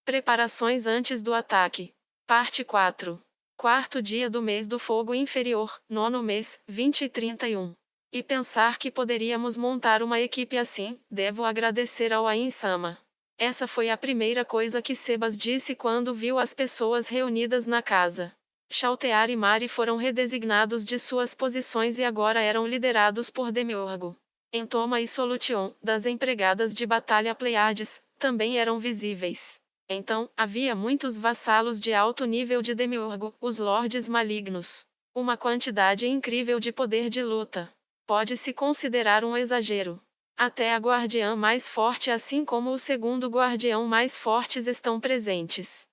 Preparações antes do ataque. Parte 4. Quarto dia do mês do fogo inferior, nono mês, 20 e 31. E pensar que poderíamos montar uma equipe assim, devo agradecer ao Ain-sama. Essa foi a primeira coisa que Sebas disse quando viu as pessoas reunidas na casa. Chaltear e Mari foram redesignados de suas posições e agora eram liderados por Demiurgo. Entoma e Solution, das empregadas de batalha Pleiades, também eram visíveis. Então, havia muitos vassalos de alto nível de Demiurgo, os Lordes Malignos. Uma quantidade incrível de poder de luta. Pode-se considerar um exagero. Até a guardiã mais forte assim como o segundo guardião mais fortes estão presentes.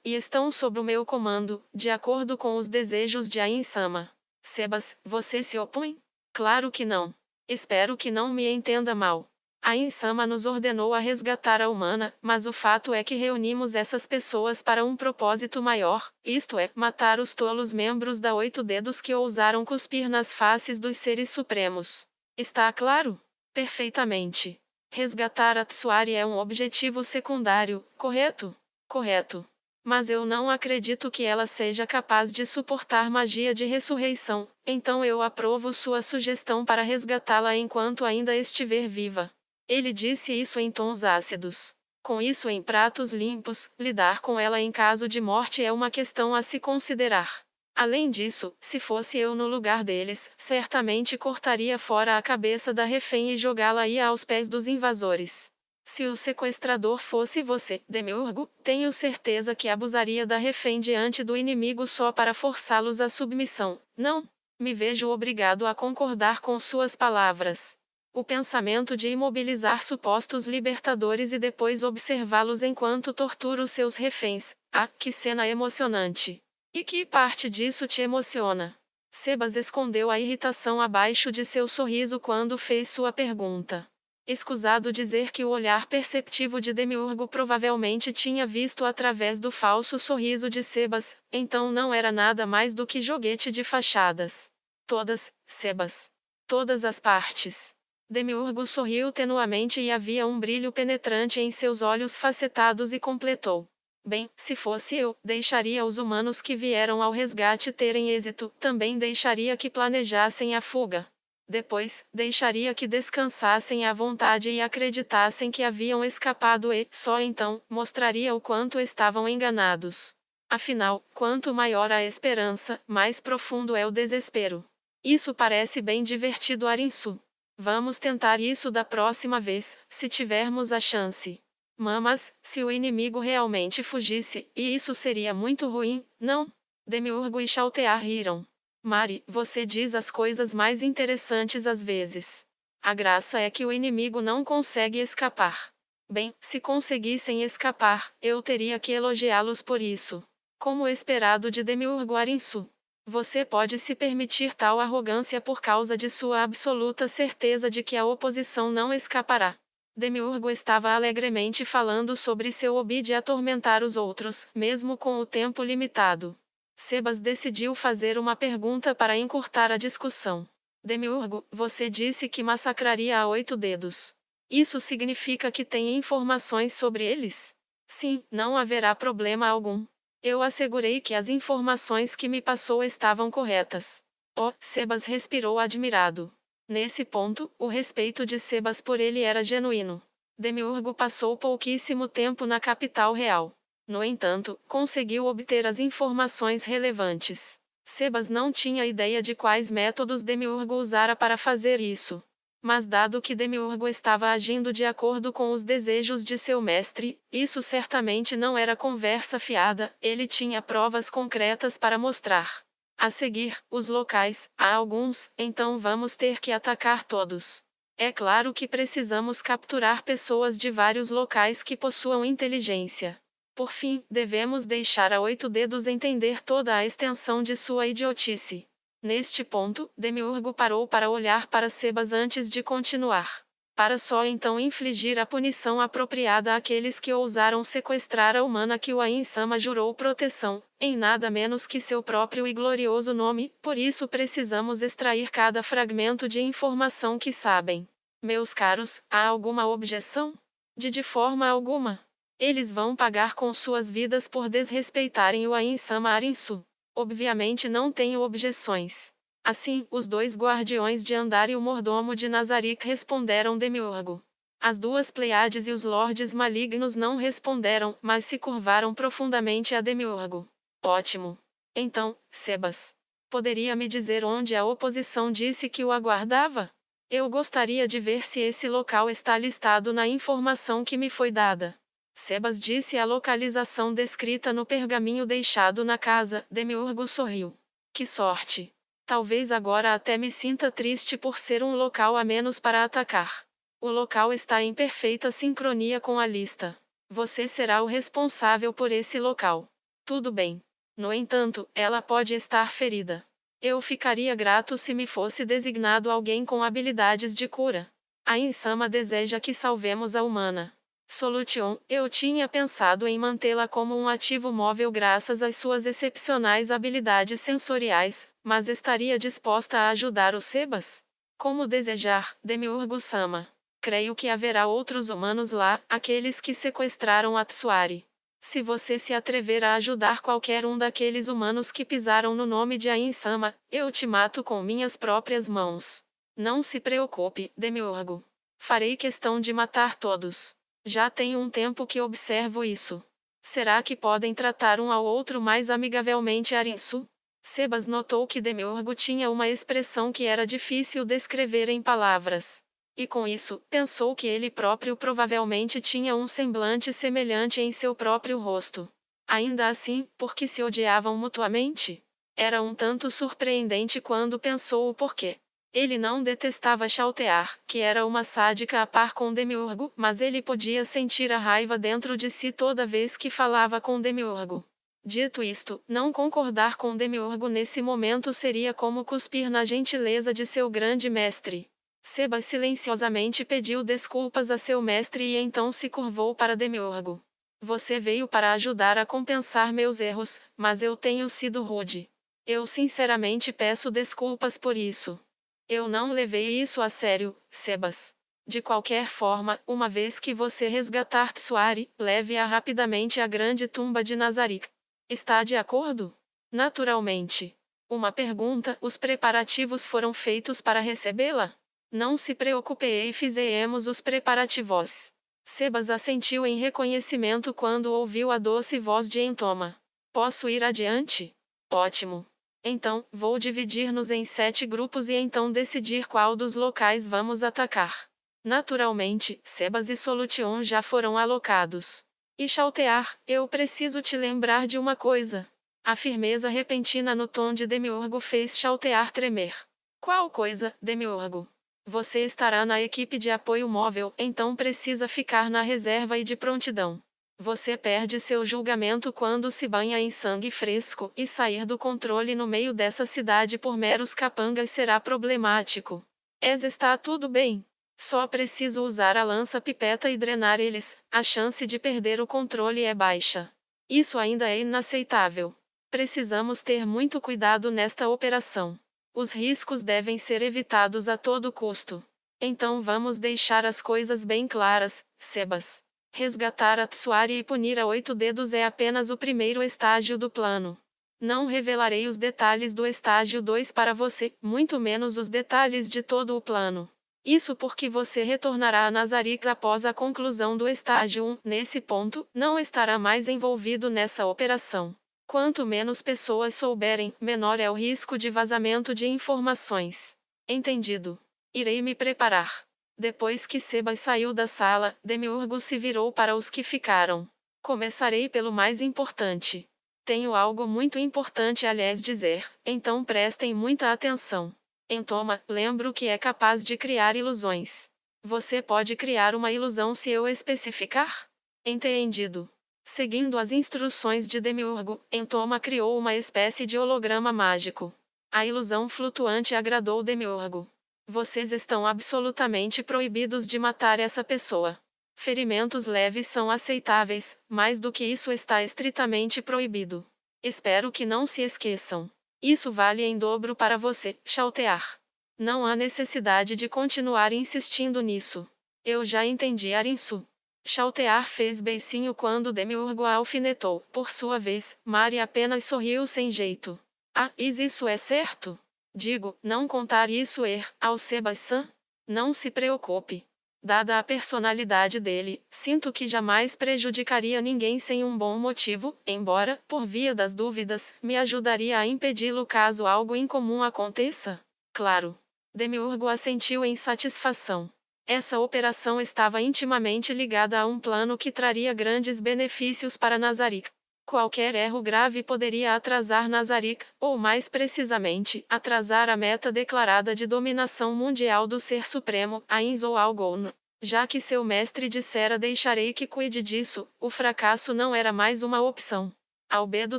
E estão sob o meu comando, de acordo com os desejos de Ain-sama. Sebas, você se opõe? Claro que não. Espero que não me entenda mal. Ain-sama nos ordenou a resgatar a humana, mas o fato é que reunimos essas pessoas para um propósito maior, isto é, matar os tolos membros da Oito Dedos que ousaram cuspir nas faces dos seres supremos. Está claro? Perfeitamente. Resgatar a Tsuari é um objetivo secundário, correto? Correto. Mas eu não acredito que ela seja capaz de suportar magia de ressurreição, então eu aprovo sua sugestão para resgatá-la enquanto ainda estiver viva. Ele disse isso em tons ácidos. Com isso em pratos limpos, lidar com ela em caso de morte é uma questão a se considerar. Além disso, se fosse eu no lugar deles, certamente cortaria fora a cabeça da refém e jogá-la aí aos pés dos invasores. Se o sequestrador fosse você, Demiurgo, tenho certeza que abusaria da refém diante do inimigo só para forçá-los à submissão. Não? Me vejo obrigado a concordar com suas palavras. O pensamento de imobilizar supostos libertadores e depois observá-los enquanto tortura os seus reféns. Ah, que cena emocionante! E que parte disso te emociona? Sebas escondeu a irritação abaixo de seu sorriso quando fez sua pergunta. Escusado dizer que o olhar perceptivo de Demiurgo provavelmente tinha visto através do falso sorriso de Sebas, então não era nada mais do que joguete de fachadas. Todas, Sebas. Todas as partes. Demiurgo sorriu tenuamente e havia um brilho penetrante em seus olhos facetados e completou. Bem, se fosse eu, deixaria os humanos que vieram ao resgate terem êxito, também deixaria que planejassem a fuga. Depois, deixaria que descansassem à vontade e acreditassem que haviam escapado e, só então, mostraria o quanto estavam enganados. Afinal, quanto maior a esperança, mais profundo é o desespero. Isso parece bem divertido, Arinsu. Vamos tentar isso da próxima vez, se tivermos a chance. Mas, se o inimigo realmente fugisse, e isso seria muito ruim, não? Demiurgo e Chaltear riram. Mari, você diz as coisas mais interessantes às vezes. A graça é que o inimigo não consegue escapar. Bem, se conseguissem escapar, eu teria que elogiá-los por isso. Como esperado de Demiurgo Arinsu. Você pode se permitir tal arrogância por causa de sua absoluta certeza de que a oposição não escapará. Demiurgo estava alegremente falando sobre seu hobby de atormentar os outros, mesmo com o tempo limitado. Sebas decidiu fazer uma pergunta para encurtar a discussão. Demiurgo, você disse que massacraria a 8 dedos. Isso significa que tem informações sobre eles? Sim, não haverá problema algum. Eu assegurei que as informações que me passou estavam corretas. Oh, Sebas respirou admirado. Nesse ponto, o respeito de Sebas por ele era genuíno. Demiurgo passou pouquíssimo tempo na capital real. No entanto, conseguiu obter as informações relevantes. Sebas não tinha ideia de quais métodos Demiurgo usara para fazer isso. Mas dado que Demiurgo estava agindo de acordo com os desejos de seu mestre, isso certamente não era conversa fiada, ele tinha provas concretas para mostrar. A seguir, os locais, há alguns, então vamos ter que atacar todos. É claro que precisamos capturar pessoas de vários locais que possuam inteligência. Por fim, devemos deixar a 8 dedos entender toda a extensão de sua idiotice. Neste ponto, Demiurgo parou para olhar para Sebas antes de continuar. Para só então infligir a punição apropriada àqueles que ousaram sequestrar a humana que o Ain-sama jurou proteção, em nada menos que seu próprio e glorioso nome, por isso precisamos extrair cada fragmento de informação que sabem. Meus caros, há alguma objeção? De forma alguma. Eles vão pagar com suas vidas por desrespeitarem o Ain-sama Arinsu. Obviamente não tenho objeções. Assim, os dois guardiões de Andar e o mordomo de Nazarick responderam Demiurgo. As duas Pleiades e os lordes malignos não responderam, mas se curvaram profundamente a Demiurgo. Ótimo. Então, Sebas, poderia me dizer onde a oposição disse que o aguardava? Eu gostaria de ver se esse local está listado na informação que me foi dada. Sebas disse a localização descrita no pergaminho deixado na casa. Demiurgo sorriu. Que sorte! Talvez agora até me sinta triste por ser um local a menos para atacar. O local está em perfeita sincronia com a lista. Você será o responsável por esse local. Tudo bem. No entanto, ela pode estar ferida. Eu ficaria grato se me fosse designado alguém com habilidades de cura. A Insama deseja que salvemos a humana. Solution, eu tinha pensado em mantê-la como um ativo móvel graças às suas excepcionais habilidades sensoriais, mas estaria disposta a ajudar o Sebas? Como desejar, Demiurgo-sama. Creio que haverá outros humanos lá, aqueles que sequestraram a Tsuari. Se você se atrever a ajudar qualquer um daqueles humanos que pisaram no nome de Ain-sama, eu te mato com minhas próprias mãos. Não se preocupe, Demiurgo. Farei questão de matar todos. Já tem um tempo que observo isso. Será que podem tratar um ao outro mais amigavelmente, Arinsu? Sebas notou que Demiurgo tinha uma expressão que era difícil descrever em palavras. E com isso, pensou que ele próprio provavelmente tinha um semblante semelhante em seu próprio rosto. Ainda assim, porque se odiavam mutuamente? Era um tanto surpreendente quando pensou o porquê. Ele não detestava Chaltear, que era uma sádica a par com Demiurgo, mas ele podia sentir a raiva dentro de si toda vez que falava com Demiurgo. Dito isto, não concordar com Demiurgo nesse momento seria como cuspir na gentileza de seu grande mestre. Sebas silenciosamente pediu desculpas a seu mestre e então se curvou para Demiurgo. Você veio para ajudar a compensar meus erros, mas eu tenho sido rude. Eu sinceramente peço desculpas por isso. Eu não levei isso a sério, Sebas. De qualquer forma, uma vez que você resgatar Tsuari, leve-a rapidamente à grande tumba de Nazarick. Está de acordo? Naturalmente. Uma pergunta: os preparativos foram feitos para recebê-la? Não se preocupe e fizemos os preparativos. Sebas assentiu em reconhecimento quando ouviu a doce voz de Entoma. Posso ir adiante? Ótimo. Então, vou dividir-nos em 7 grupos e então decidir qual dos locais vamos atacar. Naturalmente, Sebas e Solution já foram alocados. E Chaltear, eu preciso te lembrar de uma coisa. A firmeza repentina no tom de Demiurgo fez Chaltear tremer. Qual coisa, Demiurgo? Você estará na equipe de apoio móvel, então precisa ficar na reserva e de prontidão. Você perde seu julgamento quando se banha em sangue fresco, e sair do controle no meio dessa cidade por meros capangas será problemático. Está tudo bem. Só preciso usar a lança-pipeta e drenar eles, a chance de perder o controle é baixa. Isso ainda é inaceitável. Precisamos ter muito cuidado nesta operação. Os riscos devem ser evitados a todo custo. Então vamos deixar as coisas bem claras, Sebas. Resgatar a Tsuari e punir a 8 dedos é apenas o primeiro estágio do plano. Não revelarei os detalhes do estágio 2 para você, muito menos os detalhes de todo o plano. Isso porque você retornará a Nazarick após a conclusão do estágio 1. Nesse ponto, não estará mais envolvido nessa operação. Quanto menos pessoas souberem, menor é o risco de vazamento de informações. Entendido. Irei me preparar. Depois que Sebas saiu da sala, Demiurgo se virou para os que ficaram. Começarei pelo mais importante. Tenho algo muito importante a lhes dizer, então prestem muita atenção. Entoma, lembro que é capaz de criar ilusões. Você pode criar uma ilusão se eu especificar? Entendido. Seguindo as instruções de Demiurgo, Entoma criou uma espécie de holograma mágico. A ilusão flutuante agradou Demiurgo. Vocês estão absolutamente proibidos de matar essa pessoa. Ferimentos leves são aceitáveis, mais do que isso está estritamente proibido. Espero que não se esqueçam. Isso vale em dobro para você, Chaltear. Não há necessidade de continuar insistindo nisso. Eu já entendi, Arinsu. Chaltear fez beicinho quando Demiurgo a alfinetou. Por sua vez, Mari apenas sorriu sem jeito. Ah, isso é certo? Digo, não contar isso ao Sebastian? Não se preocupe. Dada a personalidade dele, sinto que jamais prejudicaria ninguém sem um bom motivo, embora, por via das dúvidas, me ajudaria a impedi-lo caso algo incomum aconteça. Claro. Demiurgo assentiu em satisfação. Essa operação estava intimamente ligada a um plano que traria grandes benefícios para Nazarick. Qualquer erro grave poderia atrasar Nazarick, ou mais precisamente, atrasar a meta declarada de dominação mundial do Ser Supremo, Ainz ou Algon. Já que seu mestre dissera deixarei que cuide disso, o fracasso não era mais uma opção. Albedo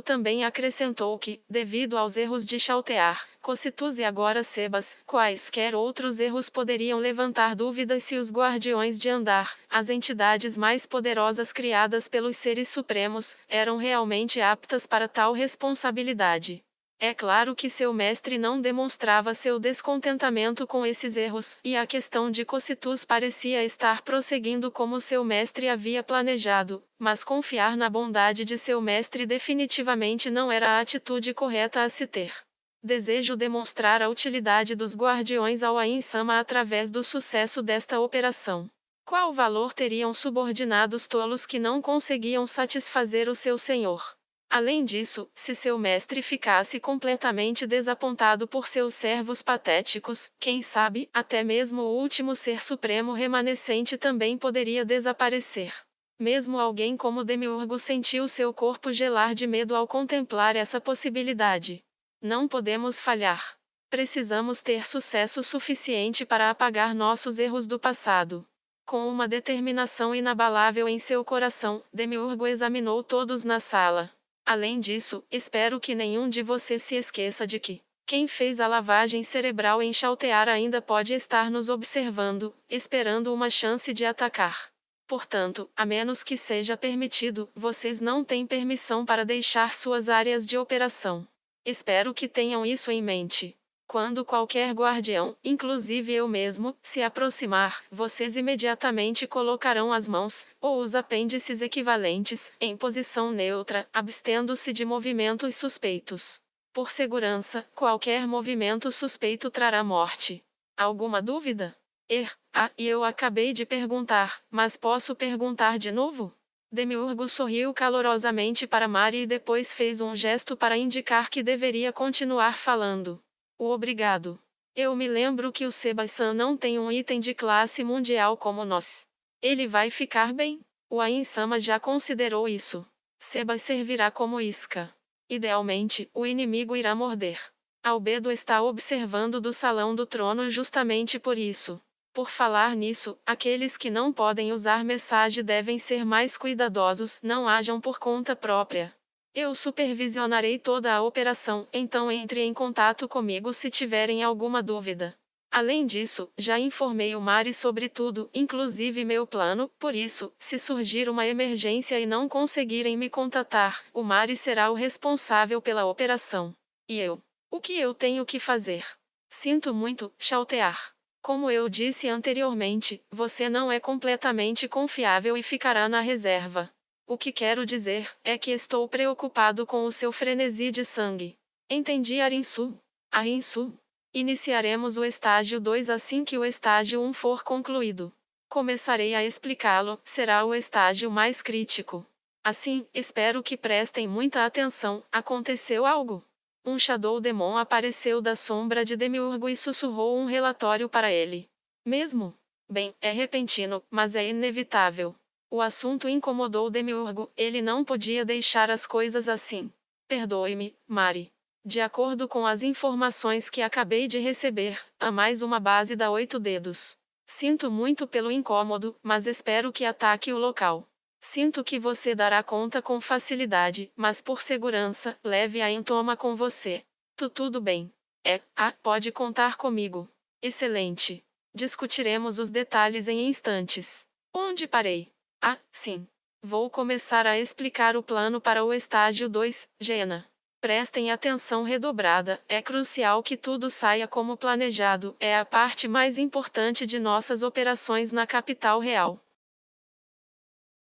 também acrescentou que, devido aos erros de Chaltear, Cocytus e agora Sebas, quaisquer outros erros poderiam levantar dúvidas se os Guardiões de Andar, as entidades mais poderosas criadas pelos seres supremos, eram realmente aptas para tal responsabilidade. É claro que seu mestre não demonstrava seu descontentamento com esses erros, e a questão de Cocytus parecia estar prosseguindo como seu mestre havia planejado, mas confiar na bondade de seu mestre definitivamente não era a atitude correta a se ter. Desejo demonstrar a utilidade dos guardiões ao Ain-sama através do sucesso desta operação. Qual valor teriam subordinados tolos que não conseguiam satisfazer o seu senhor? Além disso, se seu mestre ficasse completamente desapontado por seus servos patéticos, quem sabe, até mesmo o último ser supremo remanescente também poderia desaparecer. Mesmo alguém como Demiurgo sentiu seu corpo gelar de medo ao contemplar essa possibilidade. Não podemos falhar. Precisamos ter sucesso suficiente para apagar nossos erros do passado. Com uma determinação inabalável em seu coração, Demiurgo examinou todos na sala. Além disso, espero que nenhum de vocês se esqueça de que quem fez a lavagem cerebral em Chaltear ainda pode estar nos observando, esperando uma chance de atacar. Portanto, a menos que seja permitido, vocês não têm permissão para deixar suas áreas de operação. Espero que tenham isso em mente. Quando qualquer guardião, inclusive eu mesmo, se aproximar, vocês imediatamente colocarão as mãos, ou os apêndices equivalentes, em posição neutra, abstendo-se de movimentos suspeitos. Por segurança, qualquer movimento suspeito trará morte. Alguma dúvida? E eu acabei de perguntar, mas posso perguntar de novo? Demiurgo sorriu calorosamente para Mari e depois fez um gesto para indicar que deveria continuar falando. Obrigado. Eu me lembro que o Sebastian não tem um item de classe mundial como nós. Ele vai ficar bem? O Ain-sama já considerou isso. Seba servirá como isca. Idealmente, o inimigo irá morder. Albedo está observando do salão do trono justamente por isso. Por falar nisso, aqueles que não podem usar mensagem devem ser mais cuidadosos, não hajam por conta própria. Eu supervisionarei toda a operação, então entre em contato comigo se tiverem alguma dúvida. Além disso, já informei o Mari sobre tudo, inclusive meu plano, por isso, se surgir uma emergência e não conseguirem me contatar, o Mari será o responsável pela operação. E eu? O que eu tenho que fazer? Sinto muito, Chaltear. Como eu disse anteriormente, você não é completamente confiável e ficará na reserva. O que quero dizer é que estou preocupado com o seu frenesi de sangue. Entendi, Arinsu? Arinsu? Iniciaremos o estágio 2 assim que o estágio 1 for concluído. Começarei a explicá-lo, será o estágio mais crítico. Assim, espero que prestem muita atenção. Aconteceu algo? Um Shadow Demon apareceu da sombra de Demiurgo e sussurrou um relatório para ele. Mesmo? Bem, é repentino, mas é inevitável. O assunto incomodou Demiurgo, ele não podia deixar as coisas assim. Perdoe-me, Mari. De acordo com as informações que acabei de receber, há mais uma base da 8 dedos. Sinto muito pelo incômodo, mas espero que ataque o local. Sinto que você dará conta com facilidade, mas por segurança, leve a Entoma com você. Tudo bem. Pode contar comigo. Excelente. Discutiremos os detalhes em instantes. Onde parei? Sim. Vou começar a explicar o plano para o estágio 2, Jena. Prestem atenção redobrada, é crucial que tudo saia como planejado, é a parte mais importante de nossas operações na capital real.